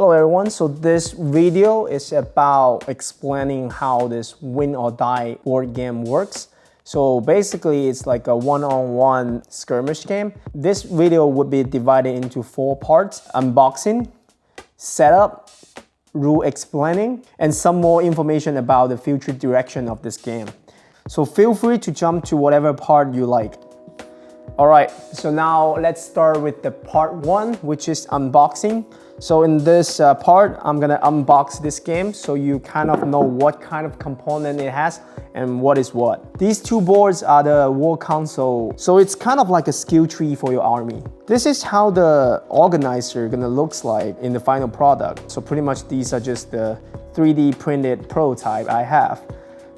Hello everyone, so this video is about explaining how this win or die board game works. So basically it's like a one-on-one skirmish game. This video would be divided into 4 parts: unboxing, setup, rule explaining, and some more information about the future direction of this game. So feel free to jump to whatever part you like. Alright, so now let's start with the part 1, which is unboxing. So in this part, I'm gonna unbox this game so you kind of know what kind of component it has and what is what. These 2 boards are the war console, so it's kind of like a skill tree for your army. This is how the organizer gonna looks like in the final product. So pretty much these are just the 3D printed prototype I have.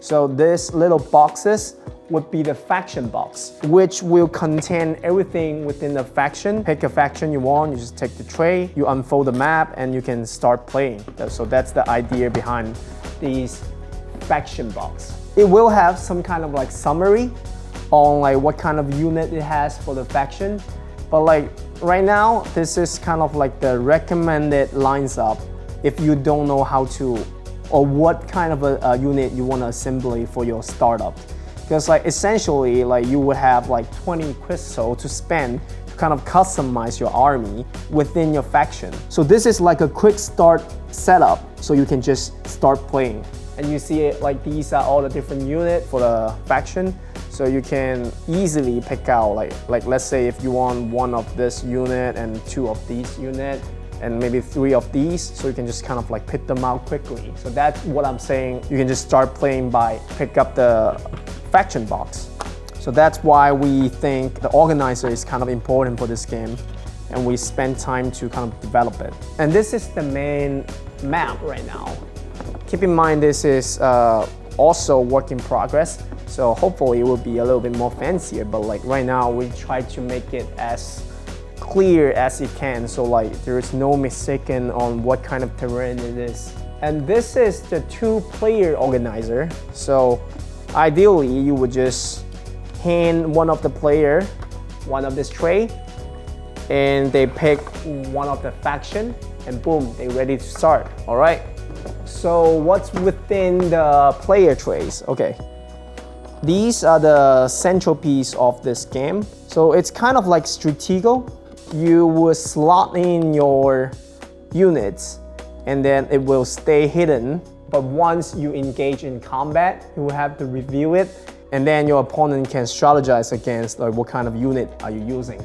So this little boxes would be the faction box, which will contain everything within the faction. Pick a faction you want, you just take the tray, you unfold the map, and you can start playing. So that's the idea behind these faction box. It will have some kind of like summary on like what kind of unit it has for the faction. But like right now, this is kind of like the recommended lines up if you don't know how to or what kind of a unit you want to assemble for your startup. Because like essentially like you would have like 20 crystal to spend to kind of customize your army within your faction. So this is like a quick start setup so you can just start playing. And you see it like these are all the different units for the faction. So you can easily pick out like let's say if you want 1 of this unit and 2 of these unit and maybe 3 of these, so you can just kind of like pick them out quickly. So that's what I'm saying. You can just start playing by pick up the faction box. So that's why we think the organizer is kind of important for this game, and we spend time to kind of develop it. And this is the main map right now. Keep in mind this is also work in progress, so hopefully it will be a little bit more fancier, but like right now we try to make it as clear as it can, so like there is no mistaken on what kind of terrain it is. And this is the 2-player organizer. So ideally you would just hand one of the player one of this tray and they pick one of the faction and boom, they're ready to start. All right, so what's within the player trays? Okay, these are the central piece of this game. So it's kind of like strategical. You will slot in your units and then it will stay hidden. But once you engage in combat, you will have to reveal it, and then your opponent can strategize against like what kind of unit are you using.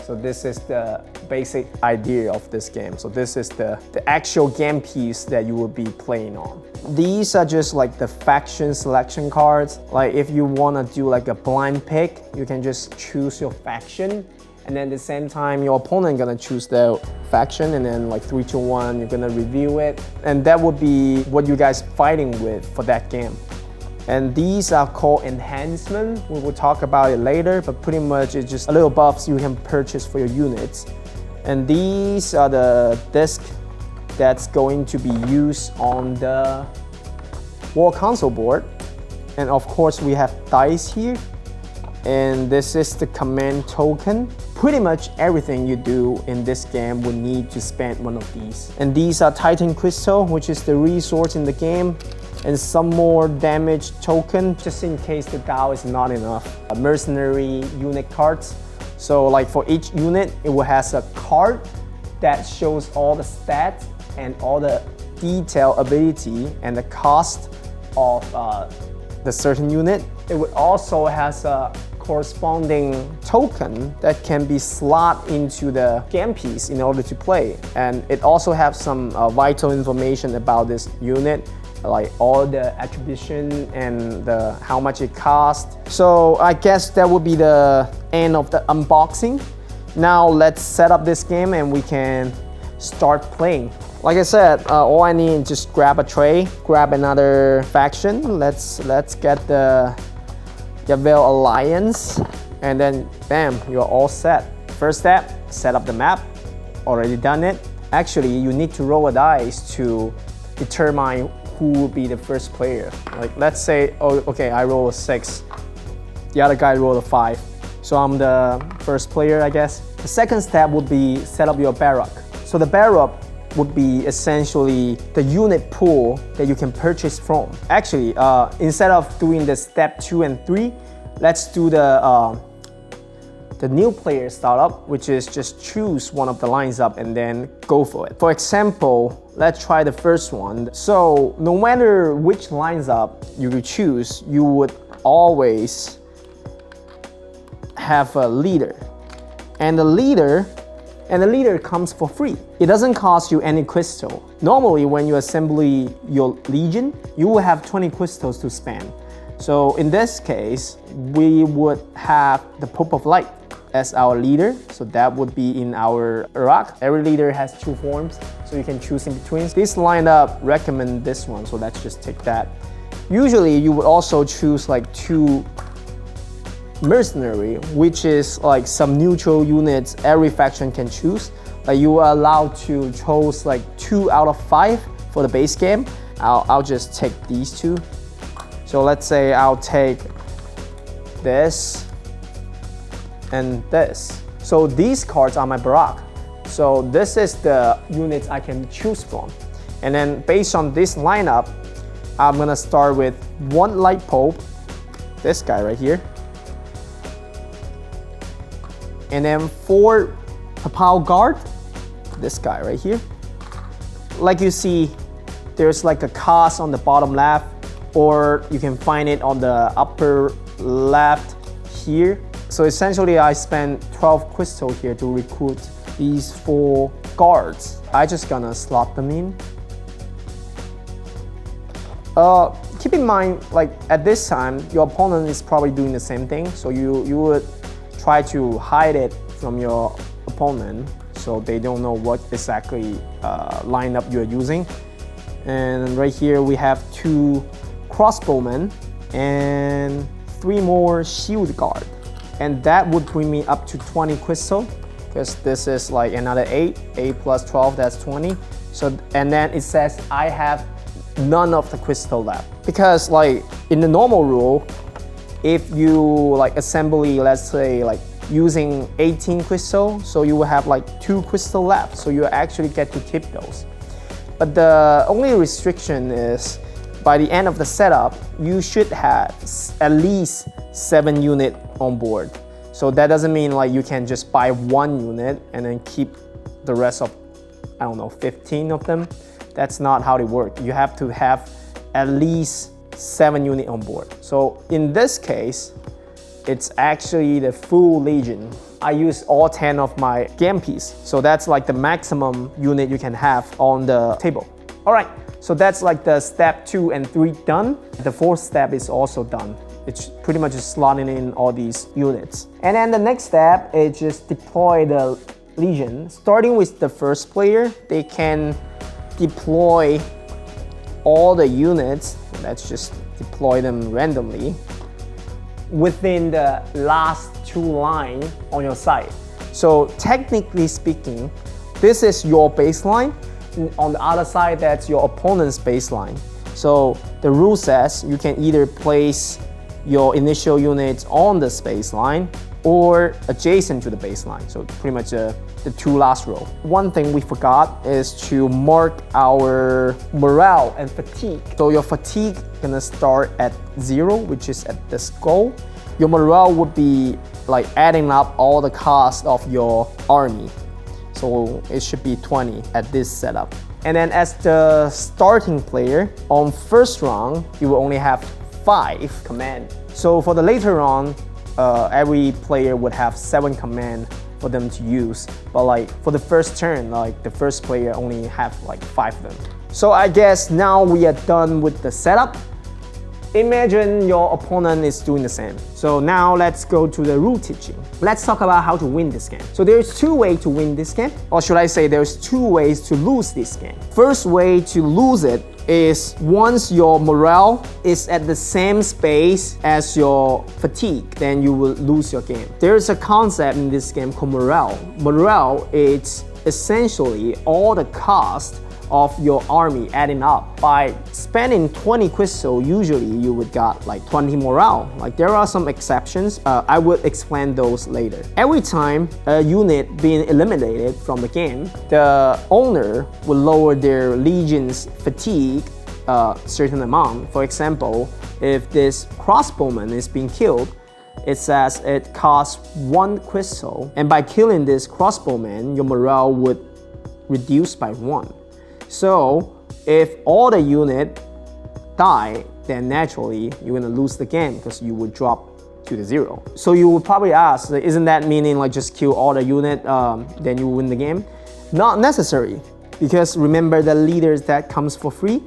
So this is the basic idea of this game. So this is the actual game piece that you will be playing on. These are just like the faction selection cards. Like if you want to do like a blind pick, you can just choose your faction, and then at the same time your opponent gonna choose their faction, and then like 3, 2, 1 you're gonna review it, and that would be what you guys fighting with for that game. And these are called enhancement. We will talk about it later, but pretty much it's just a little buffs you can purchase for your units. And these are the disc that's going to be used on the war console board. And of course we have dice here, and this is the command token. Pretty much everything you do in this game will need to spend one of these. And these are Titan Crystal, which is the resource in the game, and some more damage token, just in case the Dow is not enough. Mercenary unit cards. So like for each unit, it will have a card that shows all the stats and all the detail ability and the cost of the certain unit. It would also has a corresponding token that can be slot into the game piece in order to play. And it also has some vital information about this unit, like all the attribution and how much it costs. So I guess that would be the end of the unboxing. Now let's set up this game and we can start playing. Like I said, all I need is just grab a tray, grab another faction. Let's get the Yavel Alliance, and then bam, you're all set. First step, set up the map. Already done it. Actually, you need to roll a dice to determine who will be the first player. Like let's say, oh, okay, I roll a 6. The other guy rolled a 5. So I'm the first player, I guess. The second step would be set up your barrack. So the barrack would be essentially the unit pool that you can purchase from. Actually, instead of doing the step 2 and 3, let's do the new player startup, which is just choose one of the lines up and then go for it. For example, let's try the first one. So no matter which lines up you would choose, you would always have a leader. And the leader comes for free. It doesn't cost you any crystal. Normally, when you assemble your legion, you will have 20 crystals to spend. So in this case, we would have the Pope of Light as our leader. So that would be in our rock. Every leader has 2 forms, so you can choose in between. This lineup recommend this one, so let's just take that. Usually, you would also choose like 2 mercenary, which is like some neutral units every faction can choose. Like you are allowed to choose like 2 out of 5 for the base game. I'll just take these 2. So let's say I'll take this and this. So these cards are my Barak. So this is the units I can choose from. And then based on this lineup, I'm gonna start with 1 Light Pope, this guy right here. And then 4 Papal Guard, this guy right here. Like you see, there's like a cost on the bottom left, or you can find it on the upper left here. So essentially I spent 12 crystal here to recruit these 4 guards. I just gonna slot them in. Keep in mind, like at this time, your opponent is probably doing the same thing. So you would try to hide it from your opponent so they don't know what exactly lineup you're using. And right here we have 2 crossbowmen and 3 more shield guard. And that would bring me up to 20 crystal, because this is like another 8 plus 12, that's 20. So, and then it says I have none of the crystal left, because like in the normal rule, if you like assembly, let's say like using 18 crystal, so you will have like 2 crystal left, so you actually get to keep those. But the only restriction is by the end of the setup, you should have at least 7 units on board. So that doesn't mean like you can just buy 1 unit and then keep the rest of, I don't know, 15 of them. That's not how they work. You have to have at least 7 units on board. So in this case, it's actually the full legion. I use all 10 of my game piece. So that's like the maximum unit you can have on the table. All right, so that's like the step 2 and 3 done. The 4th step is also done. It's pretty much just slotting in all these units. And then the next step is just deploy the legion. Starting with the first player, they can deploy all the units. Let's just deploy them randomly within the last 2 lines on your side. So technically speaking, this is your baseline. On the other side, that's your opponent's baseline. So the rule says you can either place your initial units on the baseline or adjacent to the baseline. So pretty much the 2 last row. One thing we forgot is to mark our morale and fatigue. So your fatigue gonna start at 0, which is at the skull. Your morale would be like adding up all the cost of your army. So it should be 20 at this setup. And then as the starting player, on first round, you will only have 5 command. So for the later on, every player would have 7 command for them to use. But like for the first turn, like the first player only have like 5 of them. So I guess now we are done with the setup. Imagine your opponent is doing the same. So now let's go to the rule teaching. Let's talk about how to win this game. So there's 2 ways to win this game, or should I say there's 2 ways to lose this game. First way to lose it is once your morale is at the same space as your fatigue, then you will lose your game. There's a concept in this game called morale. Morale is essentially all the cost of your army adding up. By spending 20 crystal, usually you would got like 20 morale. Like there are some exceptions. I would explain those later. Every time a unit being eliminated from the game, the owner will lower their legion's fatigue a certain amount. For example, if this crossbowman is being killed, it says it costs 1 crystal, and by killing this crossbowman, your morale would reduce by 1. So if all the unit die, then naturally you're gonna lose the game because you would drop to the 0. So you would probably ask, isn't that meaning like just kill all the unit, then you win the game? Not necessary, because remember the leaders that comes for free,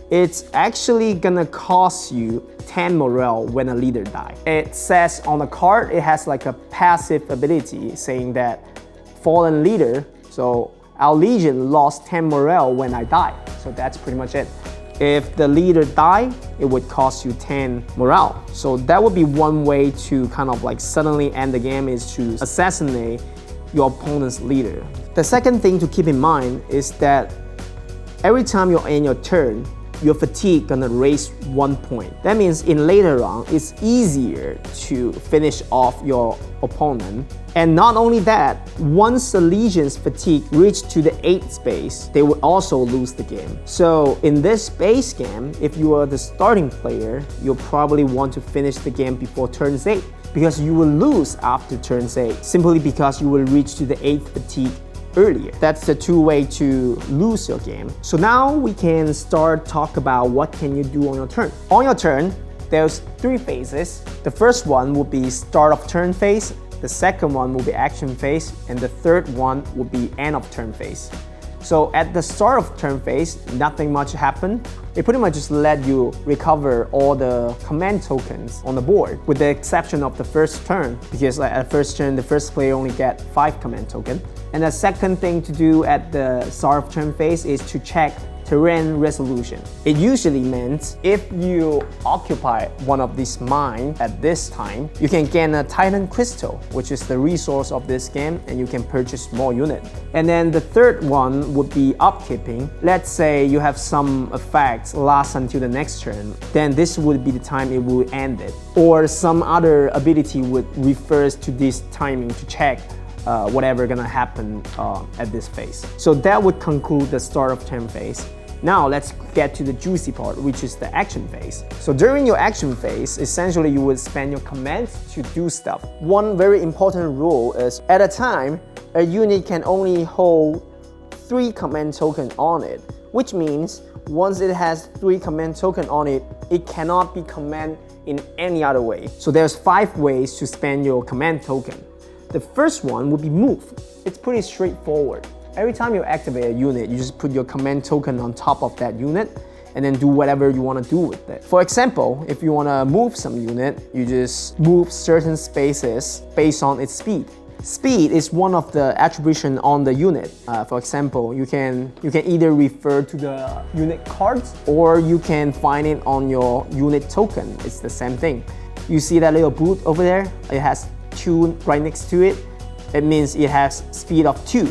it's actually gonna cost you 10 morale when a leader dies. It says on the card, it has like a passive ability saying that fallen leader, so our legion lost 10 morale when I die. So that's pretty much it. If the leader died, it would cost you 10 morale. So that would be one way to kind of like suddenly end the game, is to assassinate your opponent's leader. The second thing to keep in mind is that every time you're in your turn, your fatigue gonna raise 1 point. That means in later round, it's easier to finish off your opponent. And not only that, once the legion's fatigue reach to the 8th space, they will also lose the game. So in this base game, if you are the starting player, you'll probably want to finish the game before turn 8, because you will lose after turn 8, simply because you will reach to the 8th fatigue earlier. That's the 2 way to lose your game. So now we can start talk about what can you do on your turn. On your turn, there's 3 phases. The first one will be start of turn phase, the second one will be action phase, and the third one will be end of turn phase. So at the start of turn phase, nothing much happened. It pretty much just let you recover all the command tokens on the board, with the exception of the first turn, because like at first turn, the first player only get 5 command tokens. And the second thing to do at the start of turn phase is to check terrain resolution. It usually means if you occupy one of these mines at this time, you can gain a Titan Crystal, which is the resource of this game, and you can purchase more units. And then the third one would be upkeeping. Let's say you have some effects last until the next turn, then this would be the time it will end it. Or some other ability would refers to this timing to check whatever gonna happen at this phase. So that would conclude the start of turn phase. Now let's get to the juicy part, which is the action phase. So during your action phase, essentially you would spend your commands to do stuff. One very important rule is at a time, a unit can only hold 3 command tokens on it, which means once it has 3 command tokens on it, it cannot be commanded in any other way. So there's 5 ways to spend your command token. The first one would be move. It's pretty straightforward. Every time you activate a unit, you just put your command token on top of that unit and then do whatever you want to do with it. For example, if you want to move some unit, you just move certain spaces based on its speed. Speed is one of the attribution on the unit. For example, you can either refer to the unit cards or you can find it on your unit token. It's the same thing. You see that little boot over there? It has 2 right next to it. It means it has speed of 2,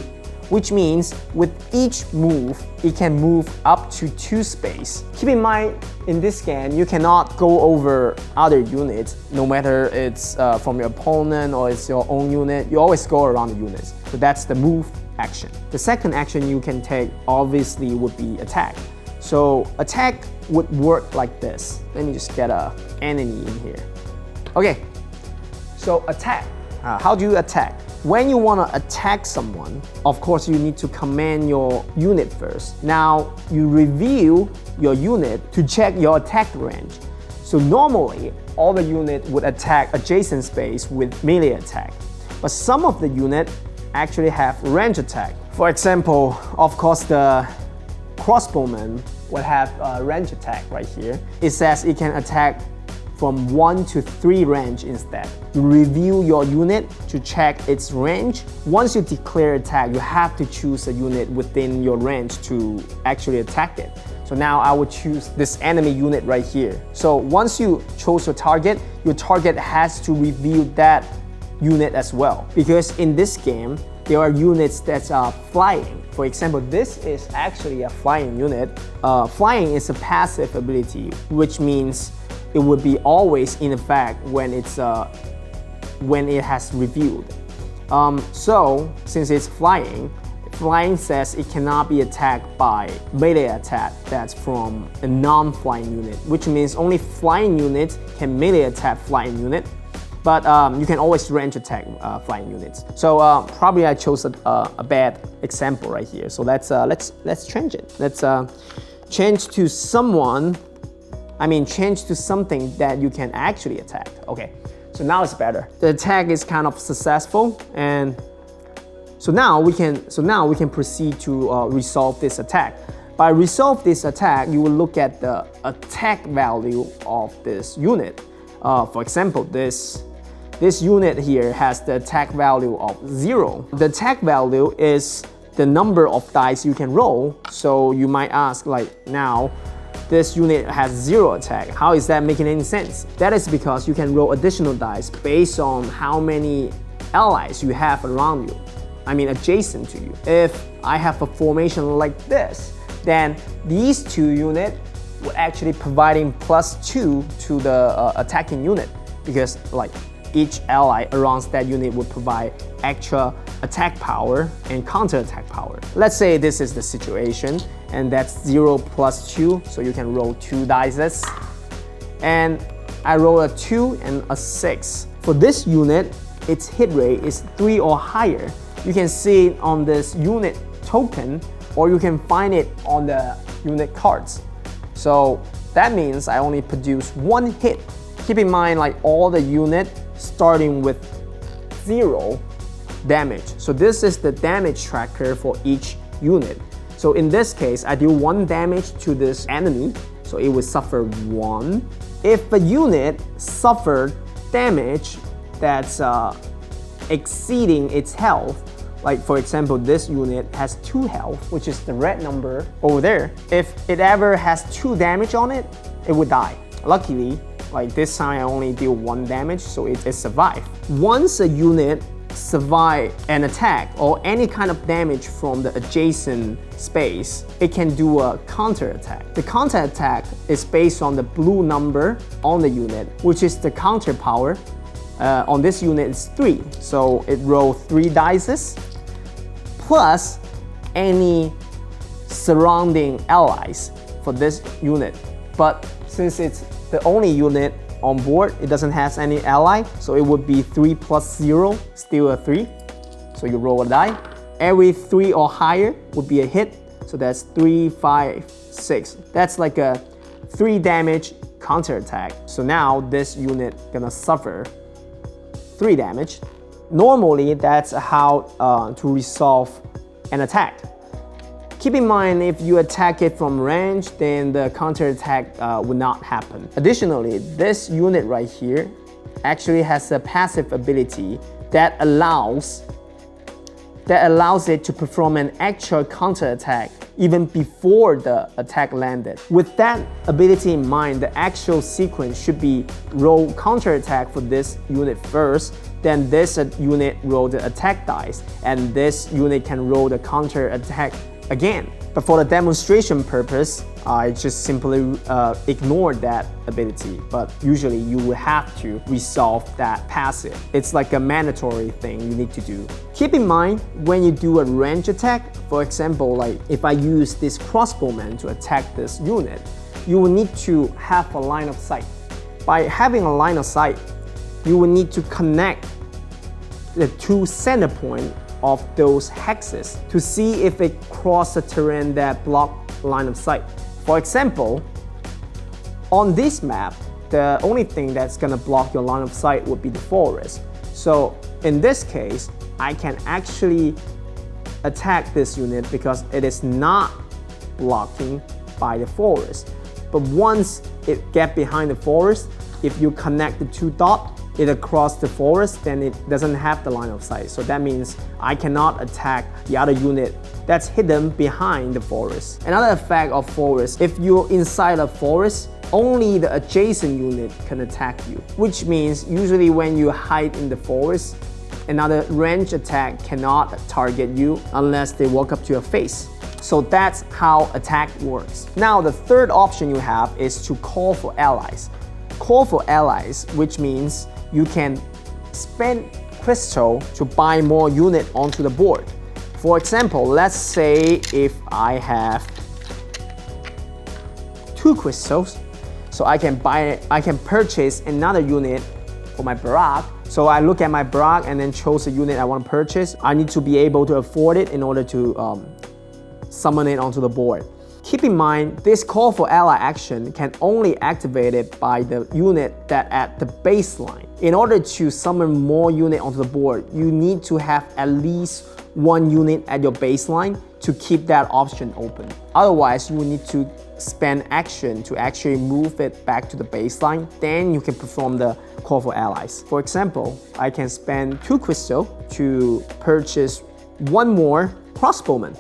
which means with each move, it can move up to 2 space. Keep in mind, in this game, you cannot go over other units, no matter it's from your opponent or it's your own unit. You always go around the units. So that's the move action. The second action you can take, obviously, would be attack. So attack would work like this. Let me just get an enemy in here. Okay. So attack, how do you attack? When you want to attack someone, of course you need to command your unit first. Now you review your unit to check your attack range. So normally all the units would attack adjacent space with melee attack, but some of the units actually have range attack. For example, of course the crossbowman would have a range attack right here. It says it can attack from 1 to 3 range instead. You review your unit to check its range. Once you declare attack, you have to choose a unit within your range to actually attack it. So now I would choose this enemy unit right here. So once you chose your target has to review that unit as well. Because in this game, there are units that are flying. For example, this is actually a flying unit. Flying is a passive ability, which means it would be always in effect when it has revealed. So since it's flying says it cannot be attacked by melee attack that's from a non-flying unit, which means only flying units can melee attack flying unit, but you can always range attack flying units. So probably I chose a bad example right here. So let's change it. Let's change to something that you can actually attack. Okay, so now it's better. The attack is kind of successful, and so now we can proceed to resolve this attack. By resolve this attack, you will look at the attack value of this unit. For example, this unit here has the attack value of 0. The attack value is the number of dice you can roll. So you might ask, like, now this unit has 0 attack. How is that making any sense? That is because you can roll additional dice based on how many allies you have around you. Adjacent to you. If I have a formation like this, then these 2 units would actually providing +2 to the attacking unit, because like each ally around that unit would provide extra attack power and counter attack power. Let's say this is the situation, and that's 0 + 2, so you can roll 2 dice. And I roll a 2 and a 6. For this unit, its hit rate is 3 or higher. You can see it on this unit token, or you can find it on the unit cards. So that means I only produce 1 hit. Keep in mind, like, all the unit starting with 0 damage. So this is the damage tracker for each unit. So in this case, I do 1 damage to this enemy, so it will suffer 1. If a unit suffered damage that's exceeding its health, like for example, this unit has 2 health, which is the red number over there. If it ever has 2 damage on it, it would die. Luckily, like this time I only deal 1 damage, so it survived. Once a unit survive an attack or any kind of damage from the adjacent space, it can do a counter attack. The counter attack is based on the blue number on the unit, which is the counter power. On this unit it's 3, so it rolls 3 dice plus any surrounding allies for this unit. But since it's the only unit on board, it doesn't have any ally, so it would be 3 + 0, still a 3. So you roll a die. Every 3 or higher would be a hit, so that's 3, 5, 6. That's like a 3 damage counter attack. So now this unit gonna suffer 3 damage. Normally, that's how to resolve an attack. Keep in mind, if you attack it from range, then the counter attack would not happen. Additionally, this unit right here actually has a passive ability that allows it to perform an actual counter attack even before the attack landed. With that ability in mind, the actual sequence should be roll counter attack for this unit first, then this unit roll the attack dice, and this unit can roll the counter attack again. But for the demonstration purpose, I just simply ignore that ability. But usually you will have to resolve that passive. It's like a mandatory thing you need to do. Keep in mind, when you do a range attack, for example, like if I use this crossbowman to attack this unit, you will need to have a line of sight. By having a line of sight, you will need to connect the 2 center points of those hexes to see if it crosses the terrain that block line of sight. For example, on this map, the only thing that's gonna block your line of sight would be the forest. So in this case, I can actually attack this unit because it is not blocking by the forest. But once it gets behind the forest, if you connect the 2 dots, it across the forest, then it doesn't have the line of sight. So that means I cannot attack the other unit that's hidden behind the forest. Another effect of forest, if you're inside a forest, only the adjacent unit can attack you, which means usually when you hide in the forest another range attack cannot target you unless they walk up to your face. So that's how attack works. Now the third option you have is to call for allies. Call for allies, which means you can spend crystal to buy more unit onto the board. For example, let's say if I have 2 crystals, so I can purchase another unit for my barrack. So I look at my barrack and then chose the unit I want to purchase. I need to be able to afford it in order to summon it onto the board. Keep in mind, this call for ally action can only activate it by the unit that at the baseline. In order to summon more unit onto the board, you need to have at least 1 unit at your baseline to keep that option open. Otherwise, you will need to spend action to actually move it back to the baseline. Then you can perform the call for allies. For example, I can spend 2 crystal to purchase 1 more crossbowman.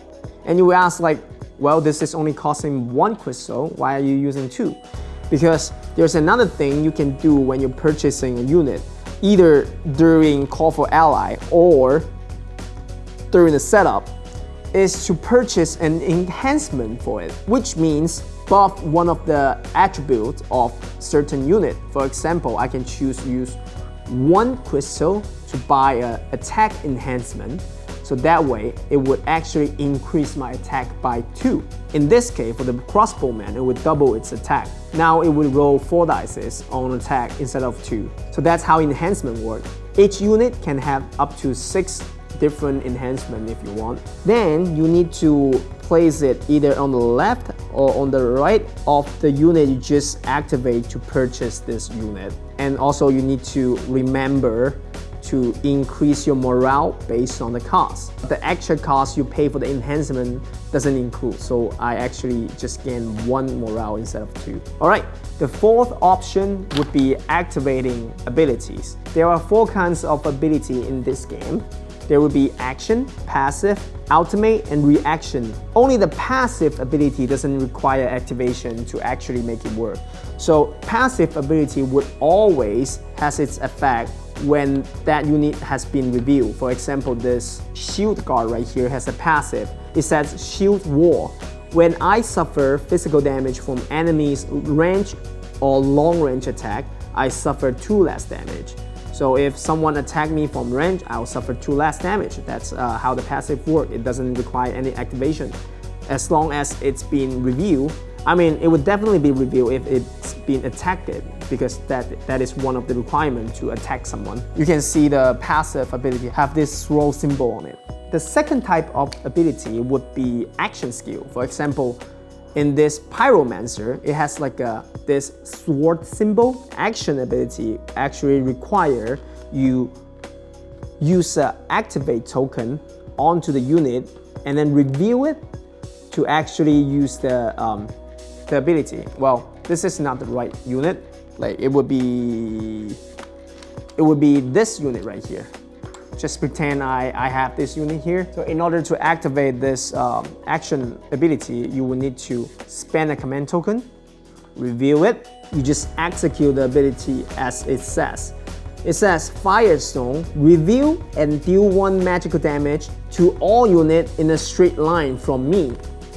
And you will ask like, well, this is only costing 1 crystal, why are you using 2? Because there's another thing you can do when you're purchasing a unit, either during call for ally or during the setup, is to purchase an enhancement for it, which means buff one of the attributes of certain unit. For example, I can choose to use 1 crystal to buy an attack enhancement. So that way, it would actually increase my attack by 2. In this case, for the crossbowman, it would double its attack. Now it would roll 4 dice on attack instead of 2. So that's how enhancement works. Each unit can have up to 6 different enhancements if you want. Then you need to place it either on the left or on the right of the unit you just activate to purchase this unit. And also you need to remember to increase your morale based on the cost. The extra cost you pay for the enhancement doesn't include, so I actually just gain 1 morale instead of 2. Alright, the fourth option would be activating abilities. There are 4 kinds of ability in this game. There will be action, passive, ultimate, and reaction. Only the passive ability doesn't require activation to actually make it work. So passive ability would always has its effect when that unit has been revealed. For example, this shield guard right here has a passive. It says shield wall. When I suffer physical damage from enemies' range or long range attack, I suffer 2 less damage. So if someone attacked me from range, I'll suffer 2 less damage. That's how the passive works. It doesn't require any activation. As long as it's been revealed, I mean, it would definitely be revealed if it's been attacked, because that is one of the requirements to attack someone. You can see the passive ability have this throw symbol on it. The second type of ability would be action skill. For example, in this pyromancer, it has like this sword symbol. Action ability actually require you use an activate token onto the unit and then reveal it to actually use the ability. Well, this is not the right unit. Like it would be this unit right here. Just pretend I have this unit here. So in order to activate this action ability, you will need to spend a command token, reveal it. You just execute the ability as it says. It says Firestone, reveal and deal 1 magical damage to all units in a straight line from me,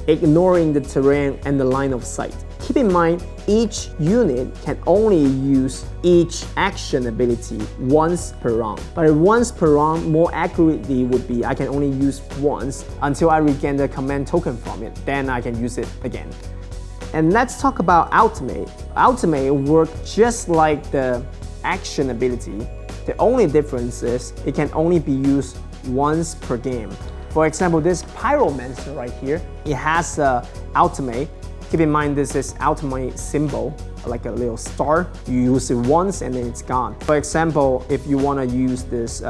ignoring the terrain and the line of sight. Keep in mind, each unit can only use each action ability once per round. But once per round, more accurately would be I can only use once until I regain the command token from it. Then I can use it again. And let's talk about ultimate. Ultimate works just like the action ability. The only difference is it can only be used once per game. For example, this pyromancer right here, it has a ultimate. Keep in mind this is ultimate symbol, like a little star. You use it once and then it's gone. For example, if you want to use this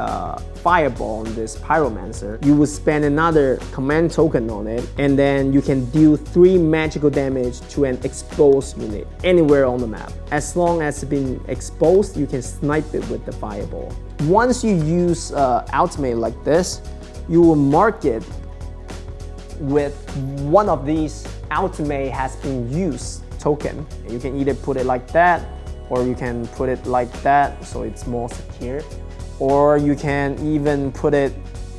fireball on this pyromancer, you would spend another command token on it, and then you can deal 3 magical damage to an exposed unit anywhere on the map. As long as it's been exposed, you can snipe it with the fireball. Once you use ultimate like this, you will mark it with one of these ultimate has been used token. You can either put it like that or you can put it like that so it's more secure. or you can even put it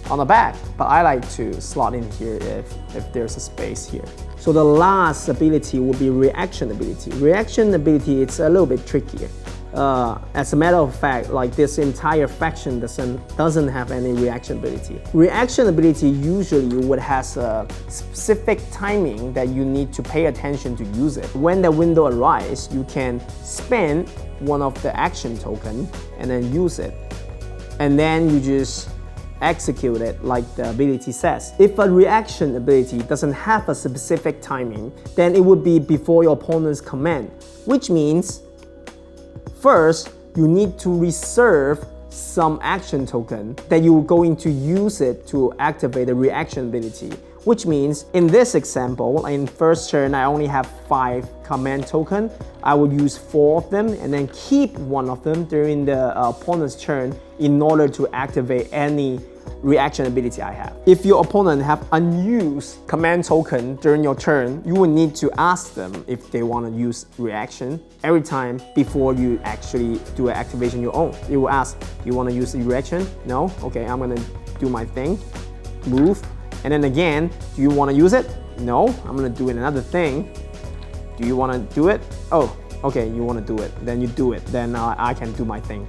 on the back, but I like to slot in here if there's a space here. So the last ability will be reaction ability. Reaction ability, it's a little bit trickier. As a matter of fact, like this entire faction doesn't have any reaction ability. Reaction ability usually would has a specific timing that you need to pay attention to use it. When the window arises, you can spend one of the action token and then use it. And then you just execute it like the ability says. If a reaction ability doesn't have a specific timing, then it would be before your opponent's command, which means first, you need to reserve some action token that you're going to use it to activate the reaction ability. Which means, in this example, in first turn, I only have 5 command token. I would use 4 of them and then keep 1 of them during the opponent's turn in order to activate any reaction ability I have. If your opponent have unused command token during your turn, you will need to ask them if they want to use reaction every time before you actually do an activation your own. You will ask, do you want to use the reaction? No? Okay, I'm gonna do my thing, move, and then again, do you want to use it? No, I'm gonna do another thing. Do you want to do it? Oh, okay, you want to do it. Then you do it. Then I can do my thing.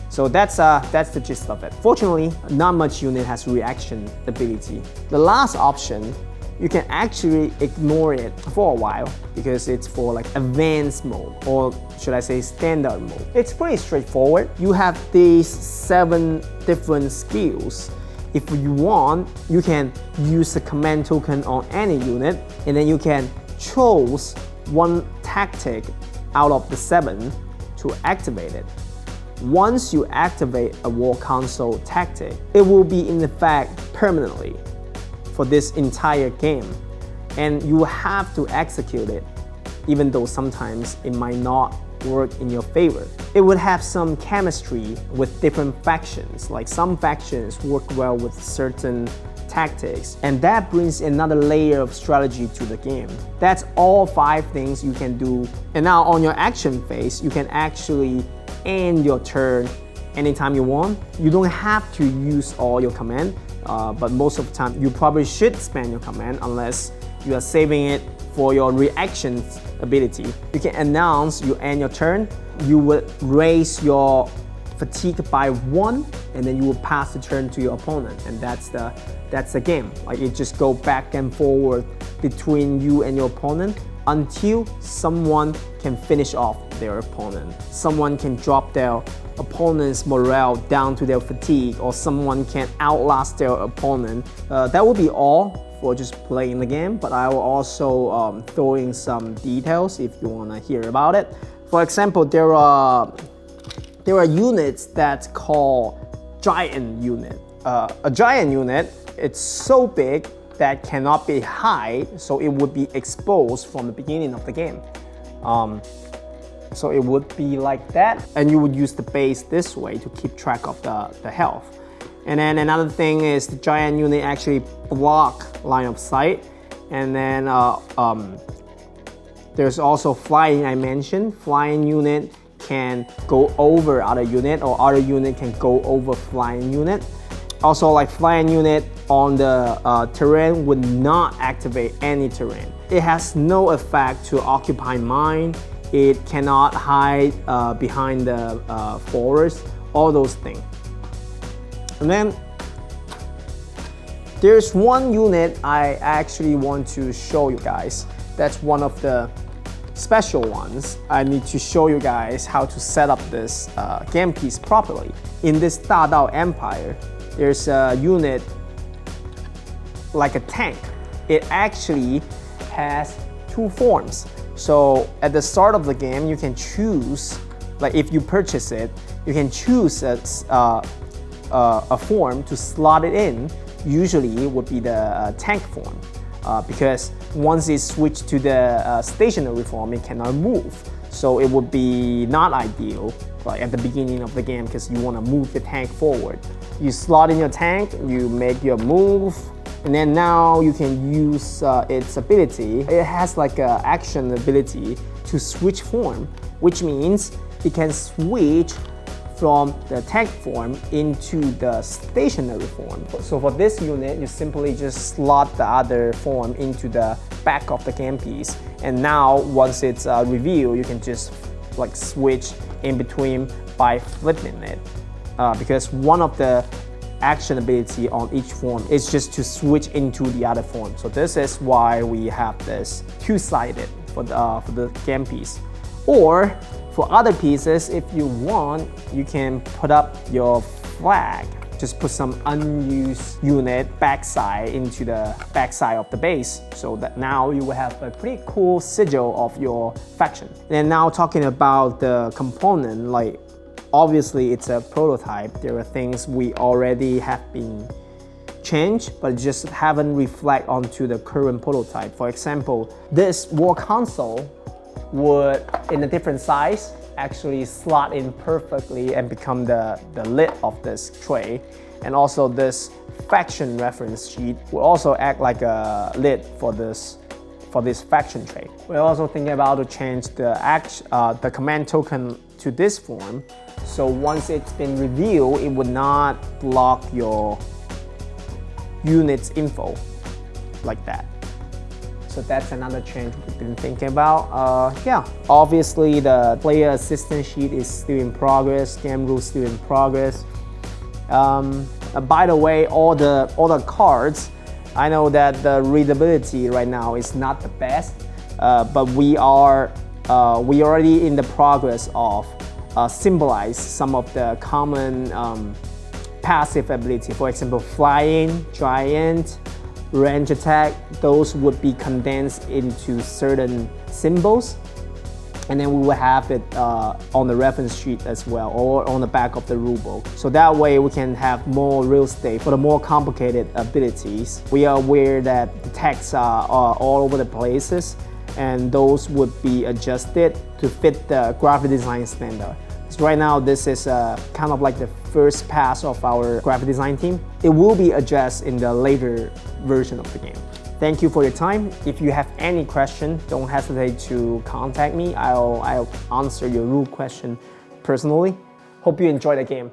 So that's the gist of it. Fortunately, not much unit has reaction ability. The last option, you can actually ignore it for a while because it's for like advanced mode, or should I say standard mode. It's pretty straightforward. You have these 7 different skills. If you want, you can use the command token on any unit, and then you can choose one tactic out of the 7 to activate it. Once you activate a war console tactic, it will be in effect permanently for this entire game, and you have to execute it, even though sometimes it might not work in your favor. It would have some chemistry with different factions, like some factions work well with certain tactics, and that brings another layer of strategy to the game. That's all 5 things you can do. And now on your action phase, you can actually end your turn anytime you want. You don't have to use all your command, but most of the time you probably should spend your command unless you are saving it for your reaction ability. You can announce you end your turn, you would raise your fatigue by 1, and then you will pass the turn to your opponent, and that's the game. Like, it just go back and forward between you and your opponent until someone can finish off their opponent. Someone can drop their opponent's morale down to their fatigue, or someone can outlast their opponent. That will be all for just playing the game, but I will also throw in some details if you want to hear about it. For example, there are units that's called giant unit. A giant unit, it's so big that cannot be hide, so it would be exposed from the beginning of the game. So it would be like that, and you would use the base this way to keep track of the health. And then another thing is the giant unit actually block line of sight. And then there's also flying. I mentioned flying unit can go over other unit, or other unit can go over flying unit. Also, like flying unit on the terrain would not activate any terrain. It has no effect to occupy mine. It cannot hide behind the forest, all those things. And then there's one unit I actually want to show you guys. That's one of the special ones. I need to show you guys how to set up this game piece properly. In this Dadao Empire, there's a unit like a tank. It actually has 2 forms. So at the start of the game, you can choose, like if you purchase it, you can choose a form to slot it in. Usually it would be the tank form, because once it's switched to the stationary form, it cannot move. So it would be not ideal like at the beginning of the game, because you want to move the tank forward. You slot in your tank, you make your move, and then now you can use its ability. It has like an action ability to switch form, which means it can switch from the attack form into the stationary form. So for this unit, you simply just slot the other form into the back of the game piece. And now, once it's revealed, you can just like switch in between by flipping it. Because one of the action ability on each form is just to switch into the other form. So this is why we have this two-sided for the game piece. Or for other pieces, if you want, you can put up your flag. Just put some unused unit backside into the backside of the base, so that now you will have a pretty cool sigil of your faction. And now talking about the component, like obviously it's a prototype. There are things we already have been changed, but just haven't reflect onto the current prototype. For example, this war console would, in a different size, actually slot in perfectly and become the lid of this tray. And also this faction reference sheet will also act like a lid for this faction tray. We're also thinking about to change the command token to this form. So once it's been revealed, it would not block your unit's info like that. So that's another change we've been thinking about. Yeah, obviously the player assistance sheet is still in progress, game rules still in progress. By the way, all the cards, I know that the readability right now is not the best, but we already in the progress of symbolize some of the common passive ability. For example, flying, giant, range attack, those would be condensed into certain symbols, and then we will have it on the reference sheet as well, or on the back of the rulebook. So that way we can have more real estate for the more complicated abilities. We are aware that the texts are all over the places, and those would be adjusted to fit the graphic design standard. So right now, this is kind of like the first pass of our graphic design team. It will be adjusted in the later version of the game. Thank you for your time. If you have any question, don't hesitate to contact me. I'll answer your rule question personally. Hope you enjoy the game.